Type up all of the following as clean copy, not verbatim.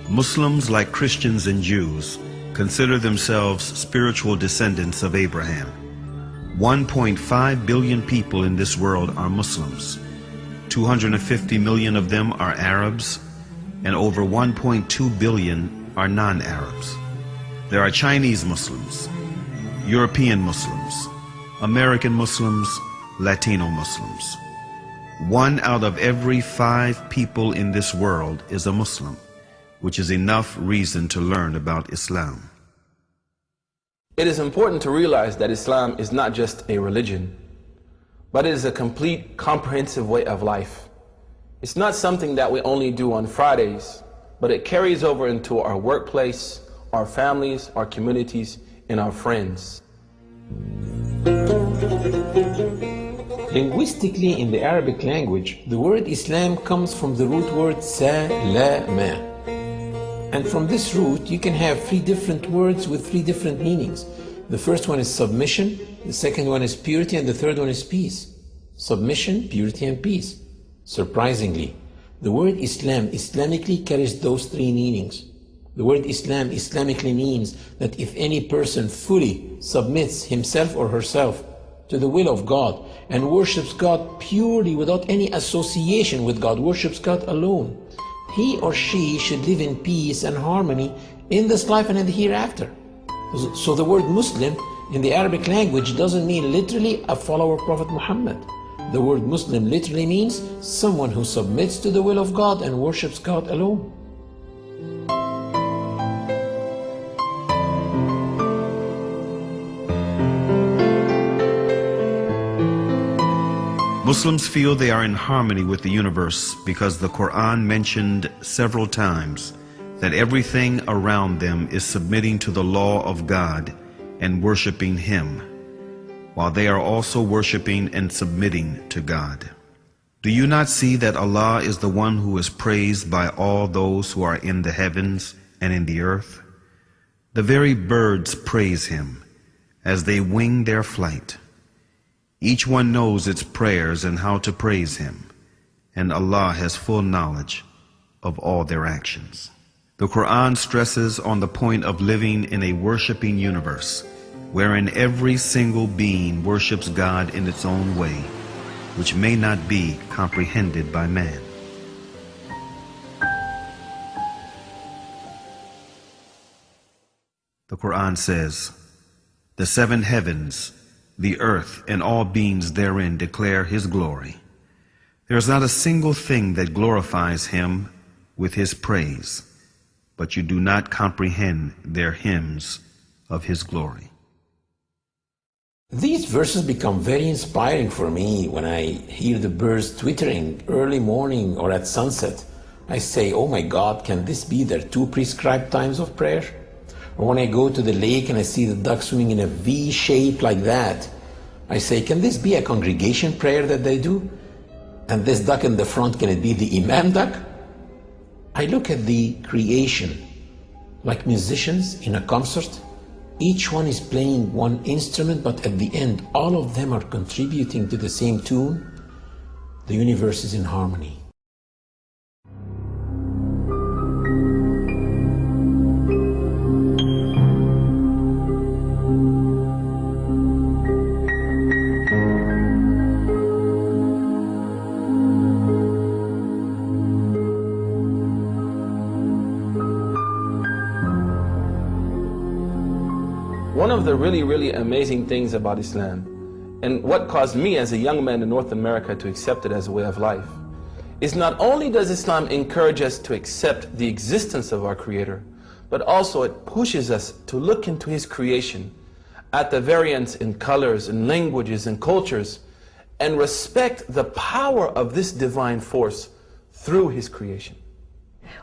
Muslims, like Christians and Jews, consider themselves spiritual descendants of Abraham. 1.5 billion people in this world are Muslims. 250 million of them are Arabs, and over 1.2 billion are non-Arabs. There are Chinese Muslims, European Muslims, American Muslims, Latino Muslims. 1 out of every 5 people in this world is a Muslim, which is enough reason to learn about Islam. It is important to realize that Islam is not just a religion, but it is a complete, comprehensive way of life. It's not something that we only do on Fridays, but it carries over into our workplace, our families, our communities, and our friends. Linguistically, in the Arabic language, the word Islam comes from the root word salama. And from this root, you can have 3 different words with 3 different meanings. The first one is submission, the second one is purity, and the third one is peace. Submission, purity, and peace. Surprisingly, the word Islam Islamically carries those 3 meanings. The word Islam Islamically means that if any person fully submits himself or herself to the will of God and worships God purely without any association with God, worships God alone, he or she should live in peace and harmony in this life and in the hereafter. So the word Muslim in the Arabic language doesn't mean literally a follower of Prophet Muhammad. The word Muslim literally means someone who submits to the will of God and worships God alone. Muslims feel they are in harmony with the universe because the Quran mentioned several times that everything around them is submitting to the law of God and worshiping Him, while they are also worshiping and submitting to God. Do you not see that Allah is the one who is praised by all those who are in the heavens and in the earth? The very birds praise Him as they wing their flight. Each one knows its prayers and how to praise Him, and Allah has full knowledge of all their actions. The Quran stresses on the point of living in a worshiping universe, wherein every single being worships God in its own way, which may not be comprehended by man. The Quran says, "The 7 heavens, the earth, and all beings therein declare His glory. There is not a single thing that glorifies Him with His praise, but you do not comprehend their hymns of His glory." These verses become very inspiring for me when I hear the birds twittering early morning or at sunset. I say, oh my God, can this be their 2 prescribed times of prayer? Or when I go to the lake and I see the ducks swimming in a V shape like that, I say, can this be a congregation prayer that they do? And this duck in the front, can it be the Imam duck? I look at the creation like musicians in a concert. Each one is playing one instrument, but at the end, all of them are contributing to the same tune. The universe is in harmony. One of the really amazing things about Islam, and what caused me as a young man in North America to accept it as a way of life, is not only does Islam encourage us to accept the existence of our Creator, but also it pushes us to look into His creation, at the variance in colors and languages and cultures, and respect the power of this divine force through His creation.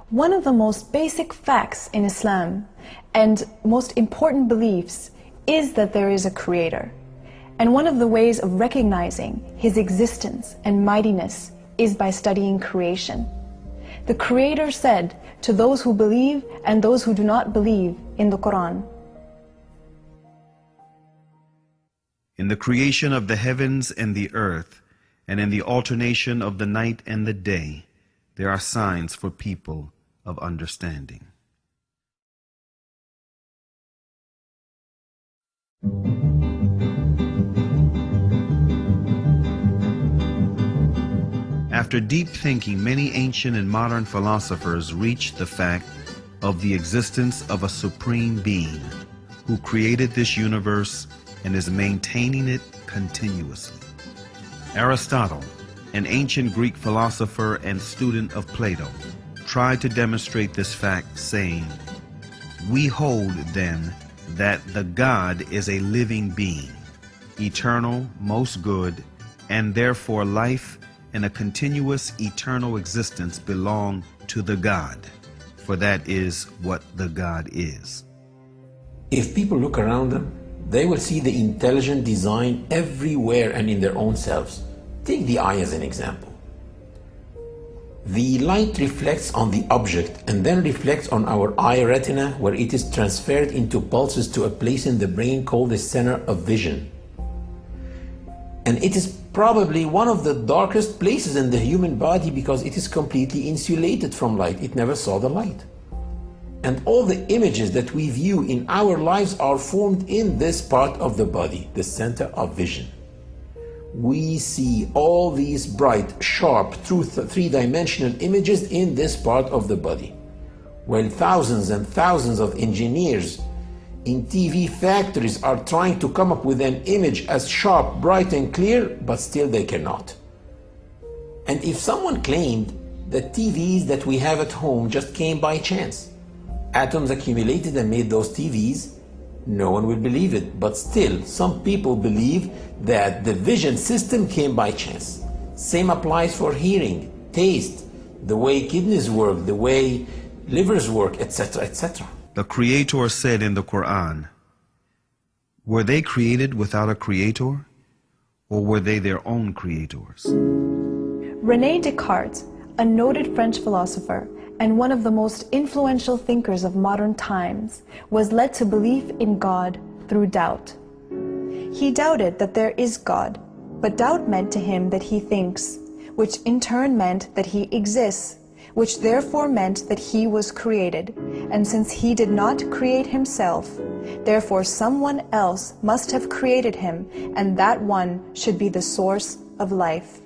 One of the most basic facts in Islam and most important beliefs is that there is a Creator. And one of the ways of recognizing His existence and mightiness is by studying creation. The Creator said to those who believe and those who do not believe in the Quran, "In the creation of the heavens and the earth, and in the alternation of the night and the day, there are signs for people of understanding." After deep thinking, many ancient and modern philosophers reached the fact of the existence of a supreme being who created this universe and is maintaining it continuously. Aristotle, an ancient Greek philosopher and student of Plato, tried to demonstrate this fact, saying, "We hold, then, that the God is a living being, eternal, most good, and therefore life and a continuous eternal existence belong to the God, for that is what the God is." If people look around them, they will see the intelligent design everywhere and in their own selves. Take the eye as an example. The light reflects on the object and then reflects on our eye retina, where it is transferred into pulses to a place in the brain called the center of vision. And it is probably one of the darkest places in the human body because it is completely insulated from light. It never saw the light. And all the images that we view in our lives are formed in this part of the body, the center of vision. We see all these bright, sharp, three-dimensional images in this part of the body, while thousands and thousands of engineers in TV factories are trying to come up with an image as sharp, bright, and clear, but still they cannot. And if someone claimed that TVs that we have at home just came by chance, atoms accumulated and made those TVs, no one will believe it. But still, some people believe that the vision system came by chance. Same applies for hearing, taste, the way kidneys work, the way livers work, etc., etc. The Creator said in the Quran, "Were they created without a creator, or were they their own creators?" René Descartes, a noted French philosopher and one of the most influential thinkers of modern times, was led to belief in God through doubt. He doubted that there is God, but doubt meant to him that he thinks, which in turn meant that he exists, which therefore meant that he was created. And since he did not create himself, therefore someone else must have created him, and that one should be the source of life.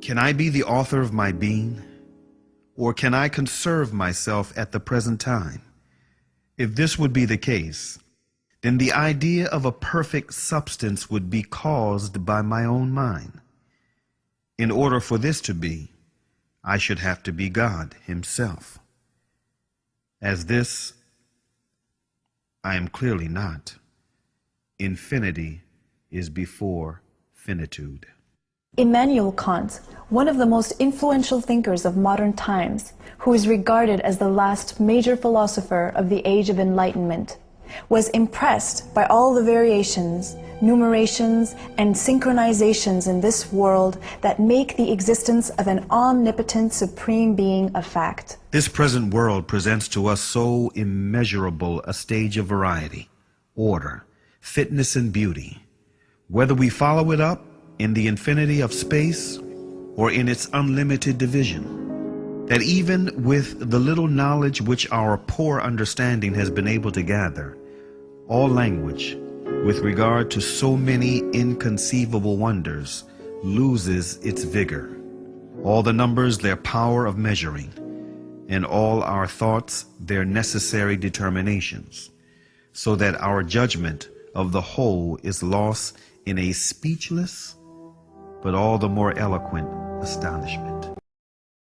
Can I be the author of my being? Or can I conserve myself at the present time? If this would be the case, then the idea of a perfect substance would be caused by my own mind. In order for this to be, I should have to be God Himself. As this, I am clearly not. Infinity is before finitude. Immanuel Kant, one of the most influential thinkers of modern times, who is regarded as the last major philosopher of the Age of Enlightenment, was impressed by all the variations, numerations, and synchronizations in this world that make the existence of an omnipotent supreme being a fact. This present world presents to us so immeasurable a stage of variety, order, fitness, and beauty. Whether we follow it up in the infinity of space or in its unlimited division, that even with the little knowledge which our poor understanding has been able to gather, all language, with regard to so many inconceivable wonders, loses its vigor, all the numbers their power of measuring, and all our thoughts their necessary determinations, so that our judgment of the whole is lost in a speechless but all the more eloquent astonishment.